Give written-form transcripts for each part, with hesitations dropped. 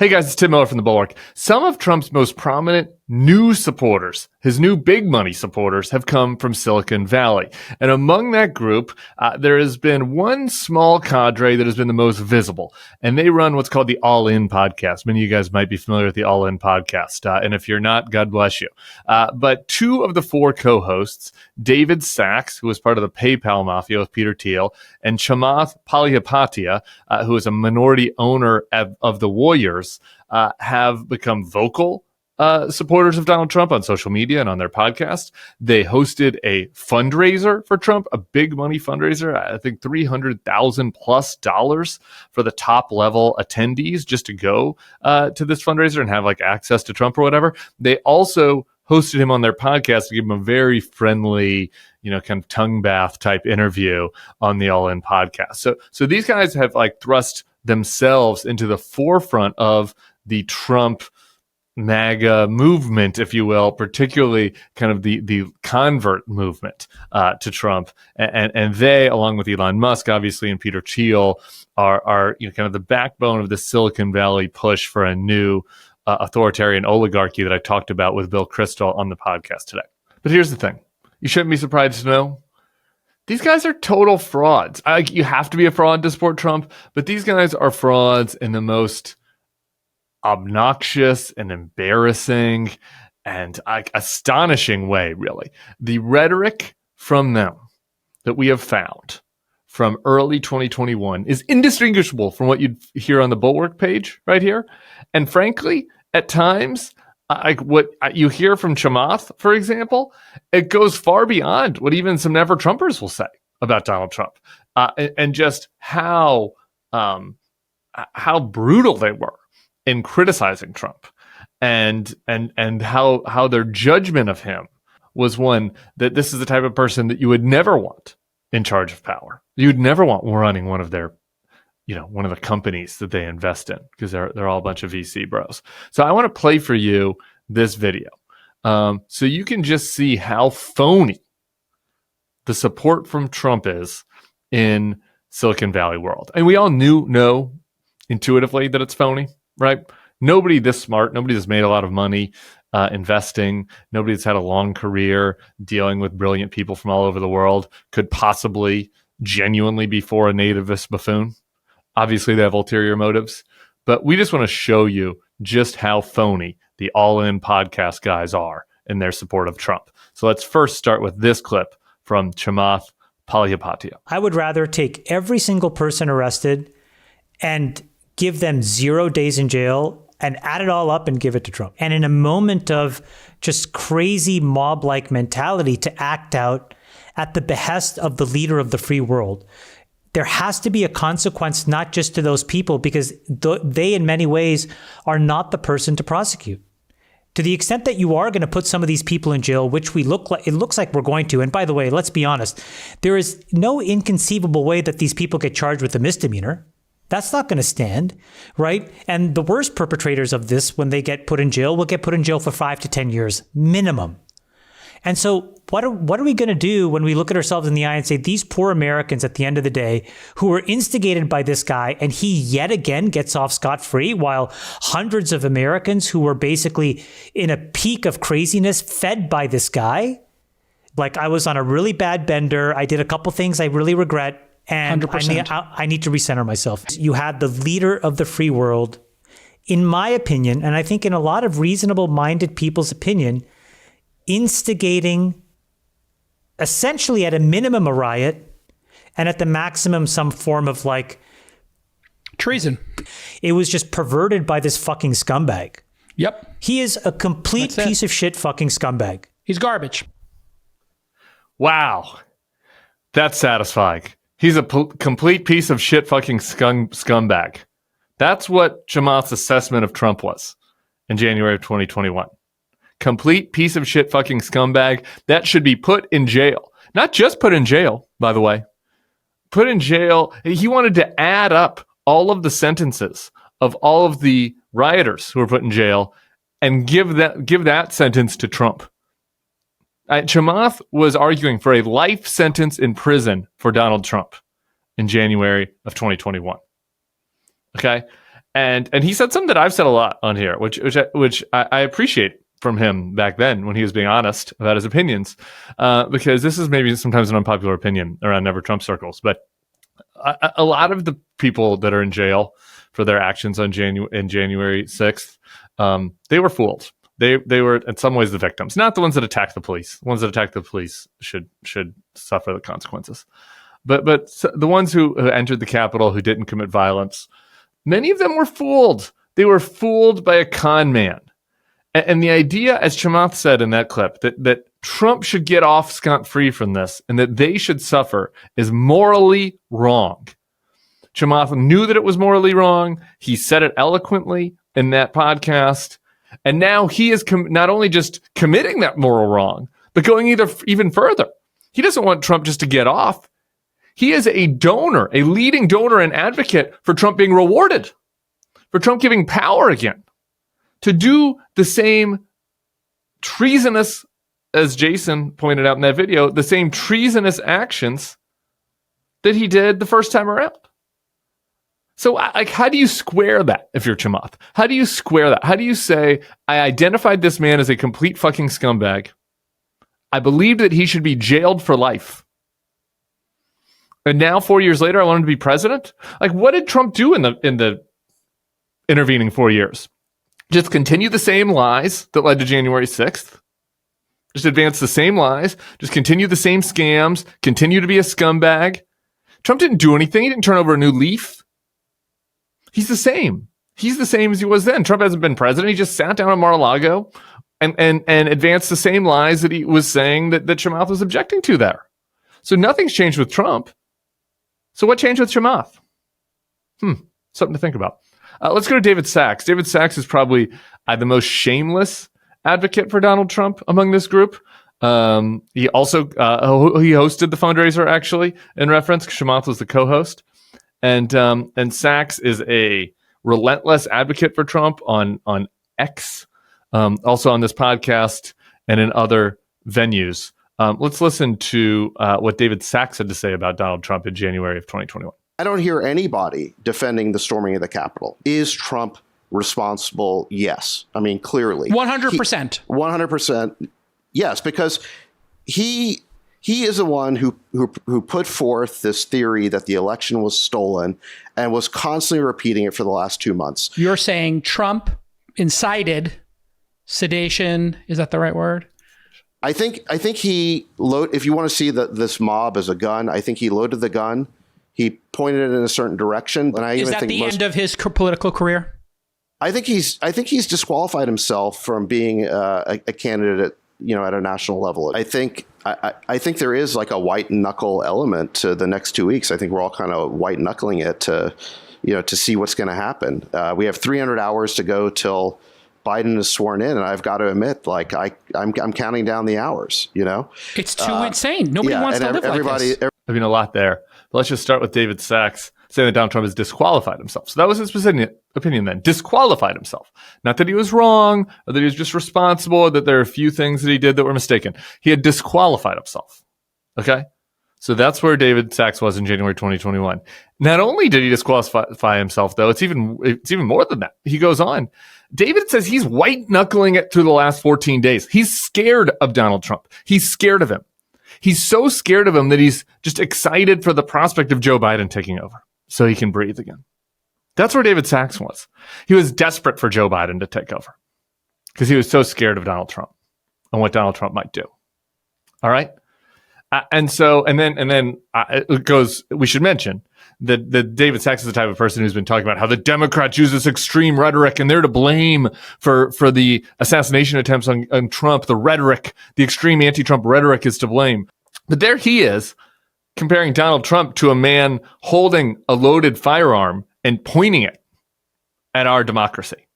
Hey guys, it's Tim Miller from the Bulwark. Some of Trump's most prominent new supporters, his new big money supporters, have come from Silicon Valley. And among that group, there has been one small cadre that has been the most visible. And they run what's called the All In podcast. Many of you guys might be familiar with the All In podcast. And if you're not, God bless you. But two of the four co-hosts, David Sachs, who was part of the PayPal mafia with Peter Thiel, and Chamath Palihapitiya, who is a minority owner of the Warriors, have become vocal supporters of Donald Trump on social media and on their podcast. They hosted a fundraiser for Trump, a big money fundraiser, I think $300,000+ for the top level attendees just to go to this fundraiser and have like access to Trump or whatever. They also hosted him on their podcast to give him a very friendly, kind of tongue bath type interview on the All In podcast. So these guys have like thrust themselves into the forefront of the Trump MAGA movement, if you will, particularly kind of the convert movement to Trump. And they, along with Elon Musk, obviously, and Peter Thiel, are kind of the backbone of the Silicon Valley push for a new authoritarian oligarchy that I talked about with Bill Kristol on the podcast today. But here's the thing. You shouldn't be surprised to know these guys are total frauds. You have to be a fraud to support Trump, but these guys are frauds in the most obnoxious and embarrassing and astonishing way, really. The rhetoric from them that we have found from early 2021 is indistinguishable from what you'd hear on the Bulwark page right here. And frankly, at times, what you hear from Chamath, for example, it goes far beyond what even some never Trumpers will say about Donald Trump, and just how brutal they were in criticizing Trump, and how their judgment of him was one that this is the type of person that you would never want in charge of power. You'd never want running one of their one of the companies that they invest in, because they're all a bunch of VC bros. So I want to play for you this video so you can just see how phony the support from Trump is in Silicon Valley world. And we all know intuitively that it's phony, right? Nobody this smart, nobody that's made a lot of money investing, nobody that's had a long career dealing with brilliant people from all over the world could possibly genuinely be for a nativist buffoon. Obviously, they have ulterior motives, but we just want to show you just how phony the All In podcast guys are in their support of Trump. So let's first start with this clip from Chamath Palihapitiya. I would rather take every single person arrested and give them 0 days in jail and add it all up and give it to Trump. And in a moment of just crazy mob-like mentality to act out at the behest of the leader of the free world, there has to be a consequence, not just to those people, because they in many ways are not the person to prosecute. To the extent that you are going to put some of these people in jail, which it looks like we're going to. And by the way, let's be honest, there is no inconceivable way that these people get charged with a misdemeanor. That's not going to stand, right? And the worst perpetrators of this, when they get put in jail, will get put in jail for 5 to 10 years minimum. And so what are we going to do when we look at ourselves in the eye and say, these poor Americans at the end of the day who were instigated by this guy, and he yet again gets off scot-free, while hundreds of Americans who were basically in a peak of craziness fed by this guy? Like, I was on a really bad bender. I did a couple things I really regret, and I need to recenter myself. You had the leader of the free world, in my opinion, and I think in a lot of reasonable-minded people's opinion, instigating essentially at a minimum a riot, and at the maximum some form of like treason. It was just perverted by this fucking scumbag. Yep. He is a complete piece of shit fucking scumbag. He's garbage. Wow. That's satisfying. He's a complete piece of shit fucking scumbag. That's what Chamath's assessment of Trump was in January of 2021. Complete piece of shit fucking scumbag that should be put in jail. Not just put in jail, by the way. Put in jail. He wanted to add up all of the sentences of all of the rioters who were put in jail and give that sentence to Trump. Chamath was arguing for a life sentence in prison for Donald Trump in January of 2021. Okay? And he said something that I've said a lot on here, which I appreciate from him back then when he was being honest about his opinions, because this is maybe sometimes an unpopular opinion around Never Trump circles, but a lot of the people that are in jail for their actions on January 6th, they were fooled. They were in some ways the victims, not the ones that attacked the police. The ones that attacked the police should suffer the consequences. But the ones who entered the Capitol who didn't commit violence, many of them were fooled. They were fooled by a con man. And the idea, as Chamath said in that clip, that Trump should get off scot-free from this and that they should suffer is morally wrong. Chamath knew that it was morally wrong. He said it eloquently in that podcast. And now he is not only just committing that moral wrong, but going even further. He doesn't want Trump just to get off. He is a donor, a leading donor and advocate for Trump being rewarded, for Trump giving power again, to do the same treasonous, as Jason pointed out in that video, the same treasonous actions that he did the first time around. So, like, how do you square that if you're Chamath? How do you square that? How do you say, I identified this man as a complete fucking scumbag. I believe that he should be jailed for life. And now, 4 years later, I want him to be president? Like, what did Trump do in the intervening 4 years? Just continue the same lies that led to January 6th? Just advance the same lies? Just continue the same scams? Continue to be a scumbag? Trump didn't do anything. He didn't turn over a new leaf. He's the same. He's the same as he was then. Trump hasn't been president. He just sat down at Mar-a-Lago and advanced the same lies that he was saying that Chamath was objecting to there. So nothing's changed with Trump. So what changed with Chamath? Something to think about. Let's go to David Sacks. David Sacks is probably the most shameless advocate for Donald Trump among this group. He also he hosted the fundraiser, actually, in reference. Chamath was the co-host. And Sacks is a relentless advocate for Trump on X, also on this podcast and in other venues. Let's listen to what David Sacks had to say about Donald Trump in January of 2021. I don't hear anybody defending the storming of the Capitol. Is Trump responsible? Yes. I mean, clearly. 100%. 100%. Yes, because he is the one who put forth this theory that the election was stolen and was constantly repeating it for the last 2 months. You're saying Trump incited sedation. Is that the right word? I think he if you want to see this mob as a gun, I think he loaded the gun. He pointed it in a certain direction. And is that the end of his political career? I think he's disqualified himself from being a candidate at a national level. I think there is like a white knuckle element to the next 2 weeks. I think we're all kind of white knuckling it to see what's going to happen. We have 300 hours to go till Biden is sworn in, and I've got to admit, like I'm counting down the hours. It's too insane. Nobody wants to live like this. I mean, a lot there. But let's just start with David Sacks saying that Donald Trump has disqualified himself. So that was his opinion then. Disqualified himself. Not that he was wrong, or that he was just responsible, or that there are a few things that he did that were mistaken. He had disqualified himself. Okay? So that's where David Sacks was in January 2021. Not only did he disqualify himself, though, it's even more than that. He goes on. David says he's white-knuckling it through the last 14 days. He's scared of Donald Trump. He's scared of him. He's so scared of him that he's just excited for the prospect of Joe Biden taking over so he can breathe again. That's where David Sacks was. He was desperate for Joe Biden to take over because he was so scared of Donald Trump and what Donald Trump might do. All right? And then it goes, we should mention that David Sacks is the type of person who's been talking about how the Democrats use this extreme rhetoric and they're to blame for the assassination attempts on Trump. The rhetoric, the extreme anti-Trump rhetoric is to blame. But there he is comparing Donald Trump to a man holding a loaded firearm and pointing it at our democracy.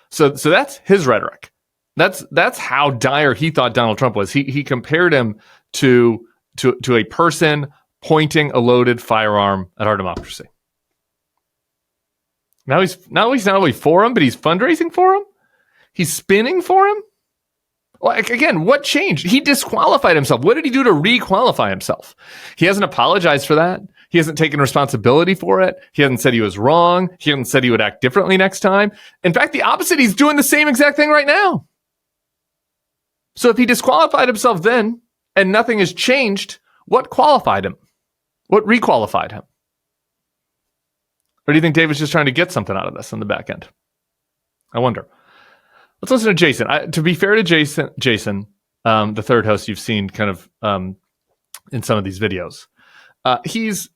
So that's his rhetoric. That's how dire he thought Donald Trump was. He compared him to a person pointing a loaded firearm at our democracy. Now he's not only for him, but he's fundraising for him. He's spinning for him. Like, again, what changed? He disqualified himself. What did he do to re-qualify himself? He hasn't apologized for that. He hasn't taken responsibility for it. He hasn't said he was wrong. He hasn't said he would act differently next time. In fact, the opposite, he's doing the same exact thing right now. So if he disqualified himself then and nothing has changed, what qualified him? What requalified him? Or do you think David's just trying to get something out of this on the back end? I wonder. Let's listen to Jason. To be fair to Jason, the third host you've seen kind of in some of these videos, he's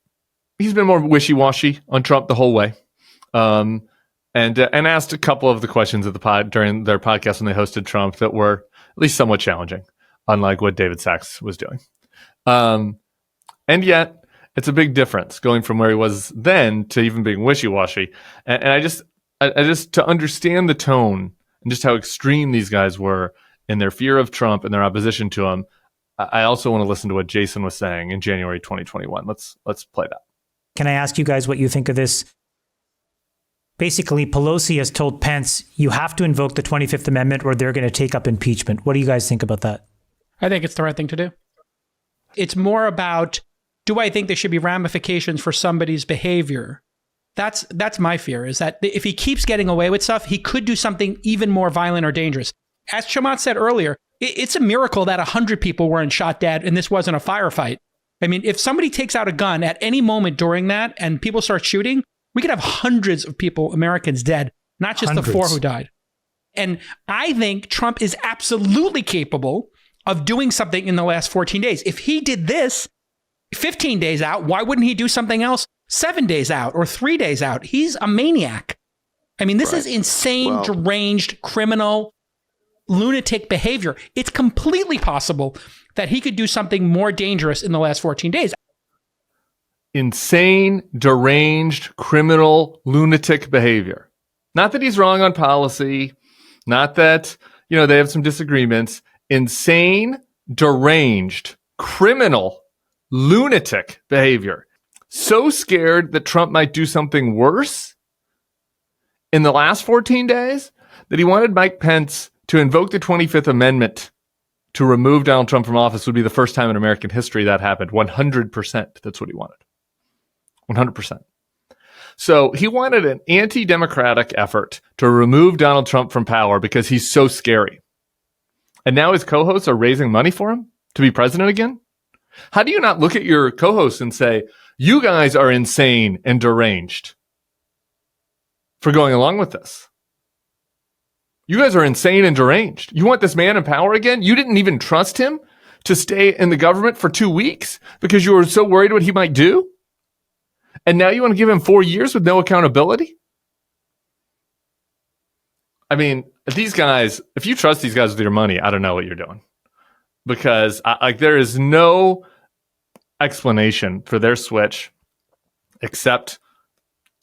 been more wishy-washy on Trump the whole way, and asked a couple of the questions of the pod during their podcast when they hosted Trump that were at least somewhat challenging, unlike what David Sachs was doing. And yet, it's a big difference going from where he was then to even being wishy-washy. And I just to understand the tone and just how extreme these guys were in their fear of Trump and their opposition to him, I also want to listen to what Jason was saying in January 2021. Let's play that. Can I ask you guys what you think of this? Basically, Pelosi has told Pence, you have to invoke the 25th Amendment or they're going to take up impeachment. What do you guys think about that? I think it's the right thing to do. It's more about, do I think there should be ramifications for somebody's behavior? That's my fear, is that if he keeps getting away with stuff, he could do something even more violent or dangerous. As Chamath said earlier, it's a miracle that 100 people weren't shot dead and this wasn't a firefight. I mean, if somebody takes out a gun at any moment during that and people start shooting, we could have hundreds of people, Americans, dead, not just the 4 who died. And I think Trump is absolutely capable of doing something in the last 14 days. If he did this 15 days out, why wouldn't he do something else 7 days out or 3 days out? He's a maniac. I mean, this is insane, deranged, criminal, lunatic behavior. It's completely possible that he could do something more dangerous in the last 14 days. Insane, deranged, criminal, lunatic behavior. Not that he's wrong on policy, not that, they have some disagreements. Insane, deranged, criminal, lunatic behavior. So scared that Trump might do something worse in the last 14 days that he wanted Mike Pence to invoke the 25th Amendment to remove Donald Trump from office. Would be the first time in American history that happened. 100%. That's what he wanted. 100%. So he wanted an anti-democratic effort to remove Donald Trump from power because he's so scary. And now his co-hosts are raising money for him to be president again? How do you not look at your co-hosts and say, you guys are insane and deranged for going along with this? You guys are insane and deranged. You want this man in power again? You didn't even trust him to stay in the government for 2 weeks because you were so worried what he might do? And now you want to give him 4 years with no accountability? I mean, these guys, if you trust these guys with your money, I don't know what you're doing. Because there is no explanation for their switch except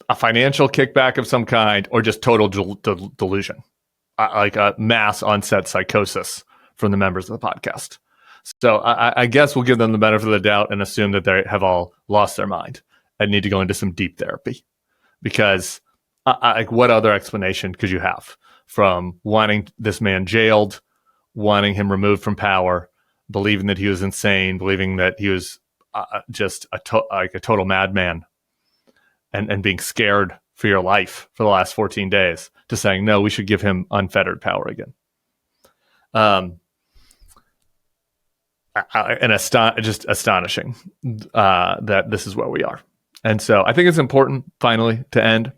a financial kickback of some kind or just total delusion. Like a mass onset psychosis from the members of the podcast. So I guess we'll give them the benefit of the doubt and assume that they have all lost their mind and need to go into some deep therapy. Because what other explanation could you have from wanting this man jailed, wanting him removed from power, believing that he was insane, believing that he was just a total madman, and being scared for your life for the last 14 days, to saying, no, we should give him unfettered power again. Just astonishing that this is where we are. And so I think it's important, finally, to end.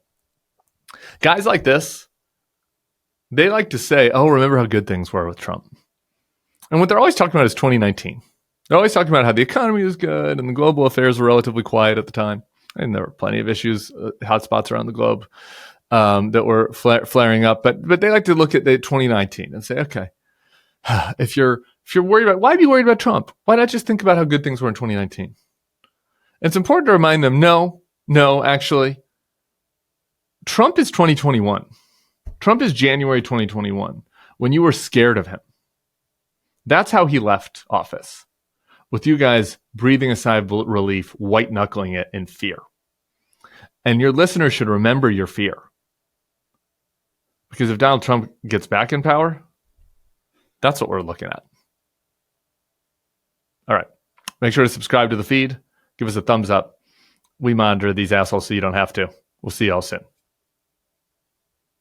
Guys like this, they like to say, oh, remember how good things were with Trump. And what they're always talking about is 2019. They're always talking about how the economy was good and the global affairs were relatively quiet at the time. And there were plenty of issues, hotspots around the globe that were flaring up. But they like to look at the 2019 and say, okay, if you're worried about, why be worried about Trump? Why not just think about how good things were in 2019? It's important to remind them, no, actually, Trump is 2021. Trump is January 2021, when you were scared of him. That's how he left office, with you guys breathing a sigh of relief, white-knuckling it in fear. And your listeners should remember your fear. Because if Donald Trump gets back in power, that's what we're looking at. All right. Make sure to subscribe to the feed. Give us a thumbs up. we monitor these assholes so you don't have to. We'll see y'all soon.